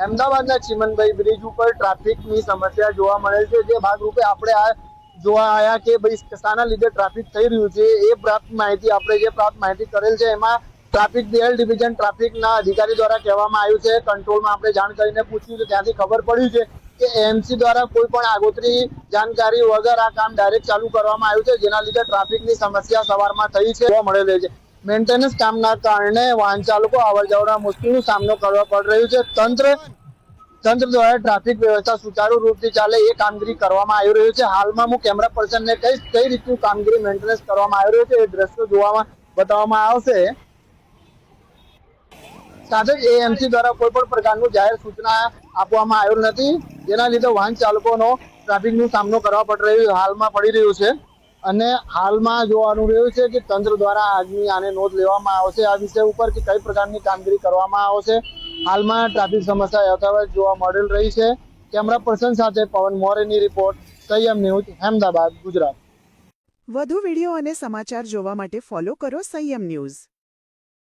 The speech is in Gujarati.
અમદાવાદના ચીમનભાઈ બ્રિજ ઉપર ટ્રાફિકની સમસ્યા જોવા મળે છે, જે ભાગરૂપે આપણે આ જોવા આવ્યા કે ભાઈ શાના લીધે ટ્રાફિક થઈ રહ્યું છે એ પ્રાપ્ત માહિતી કરેલ છે. એમાં ટ્રાફિક DL ડિવિઝન ટ્રાફિકના અધિકારી દ્વારા કહેવામાં આવ્યું છે, કંટ્રોલમાં આપણે જાણ કરીને પૂછ્યું છે, ત્યાંથી ખબર પડી છે કે AMC દ્વારા કોઈ પણ આગોતરી જાણકારી વગર આ કામ ડાયરેક્ટ ચાલુ કરવામાં આવ્યું છે, જેના લીધે ટ્રાફિકની સમસ્યા સવારમાં થઈ છે જોવા મળેલી છે. મેન્ટેનન્સ કામના કારણે વાહન ચાલકો અવર જવરના મુશ્કેલીનો સામનો કરવા પડી રહ્યો છે. તંત્ર દ્વારા ટ્રાફિક વ્યવસ્થા સુચારુ રૂપથી ચાલે એ કામગીરી કરવામાં આવી રહ્યું છે. હાલમાં હું કેમેરા પર્સનને કઈ રીતનું કામગીરી મેન્ટેનન્સ કરવામાં આવી રહ્યું છે એ દ્રશ્યો બતાવવામાં આવશે. સાથે જ AMC દ્વારા કોઈ પણ પ્રકારનું જાહેર સૂચના આપવામાં આવેલ નથી, જેના લીધે વાહન ચાલકોનો ટ્રાફિકનો સામનો કરવા પડી રહ્યું છે. અને હાલમાં જોવાનું રહ્યું છે કે તંત્ર દ્વારા આજની આને નોંધ લેવામાં આવશે આ વિષય ઉપર કે કઈ પ્રકારની કામગીરી કરવામાં આવશે. હાલમાં ટ્રાફિક સમસ્યા યથાવત જોવા મળેલ રહી છે. કેમેરા પર્સન સાથે પવન મોરેની રિપોર્ટ, સંયમ ન્યૂઝ, અમદાવાદ, ગુજરાત. વધુ વિડીયો અને સમાચાર જોવા માટે ફોલો કરો સંયમ ન્યૂઝ.